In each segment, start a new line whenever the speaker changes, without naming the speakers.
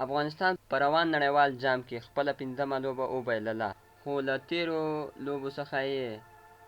افغانستان په روان نړیوال جام کې خپله 5مه لوبه وبایلله، خو له تېرو لوبو څخه یې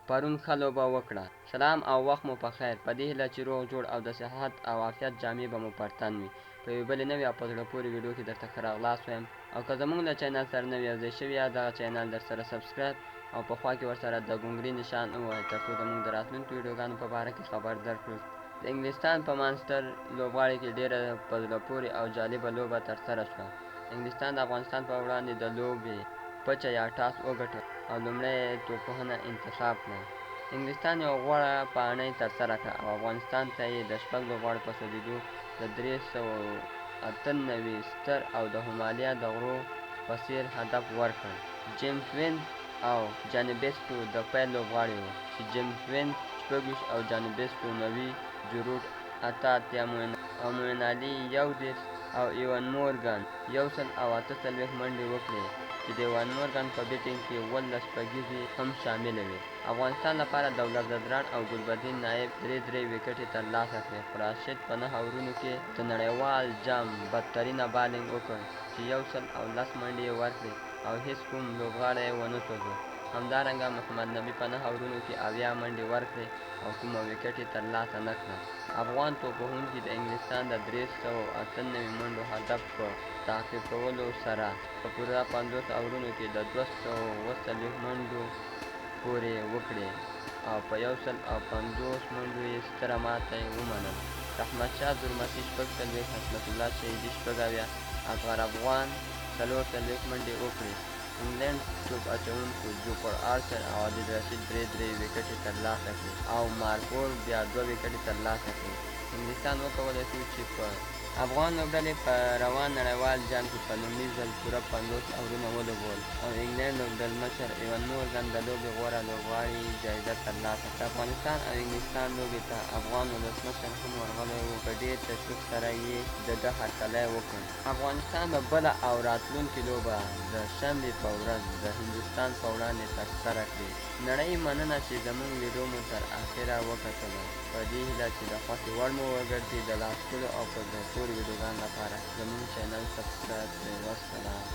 پرون ښه لوبه وکړه. سلام او وخت مو په خیر، په دې هیله چې روغ جوړ او د صحت او عافیت جامې به مو پر تن وي. په یوې بلې نوې او په زړه پورې ویډیو کې درته ښه راغلاست وایم، او که زموږ له چینل سره نوي یوځای شوي یاست، دغه چینل درسره سبسکرایب او په خوا کې ورسره د ګونګري نشان ووهئ، تر څو زموږ د راتلونکو ویډیوګانو په باره کې خبر درکړو. د انګلستان په مانچسټر لوبغالي کې ډېره په زړه پورې او جالبه لوبه ترسره شوه. انګلستان د افغانستان په وړاندې د لوبې پچه یا ټاس وګټه او لومړی توپوهنه انتخاب کړه. انګلستان یو غوره پاڼۍ ترسره کړه او افغانستان ته یې د 6 لوبغاړو په سوځېدو د 398 ستر او د همالیا د غرو په څېر هدف ورکړ. جیمز وین او جاني بیسټو د پیل لوبغاړي وو، چې جیمز وین 26 او جاني بیسټو 90، جروډ 88 او موین علي 31 او ایوان مورګان 148 منډې وکړې، چې د ایوان مورګان په بیټینګ کې 17 پږیزې هم شاملې وې. افغانستان لپاره دولت زدران او ګلبدین نایب 3 ویکټې ترلاسه کړې، خو راشد په 9 اورونو کې د نړیوال جام بدترینه بالینګ وکړ، چې 110 منډې یې ورکړې او هیڅ کوم لوبغاړی یې ونه سوځو. همدارنګه محمد نبي په 9 اورونو کې 80 منډې ورکړې او کومه ویکټ یې ترلاسه نه کړه. افغان توپوهونکي د انګلستان د 398 منډو هدف په تعقیب کولو سره په پوره 50 اورونو کې د 240 منډو پورې وکړې او په 150 منډو یې ستره ماته ومنل. رحمتشاه زرمسي 46، حسنت الله شهیدي 70، اصغر افغان 40 منډې وکړې. انګلینډ توپ اچوونکو جوفر آرچر او عادل رشید 3 ویکټې ترلاسه کړې او مارکوړ بیا 2 ویکټې ترلاسه کړې. انګلستان وکولی شو چې په افغان لوبډلې په روان نړیوال جام کې په لومړي ځل پوره 50 اورونه ولوبول او انګلینډ لوبډلمشر ایوان مورګان د لوبې غوره لوبغاړي جایزه ترلاسه کړه. د افغانستان او انګلستان لوبې ته افغان ولسمشر هم ورغلی و، په ډېر تشویق سره یې د ده هرکلی وکړ. افغانستان به بله او راتلونکې لوبه د شنبې په ورځ د هندوستان په وړاندې ترسره کړي. نړۍ مننه چې زموږ ویډیو مو تر اخره وکتله، په دې هیله چې د خوښې وړ مو وګرځي. د لا ښکلو او په زړه پورې ویډیوګانو لپاره زموږ چینل سبسکرایب کړئ. والسلام.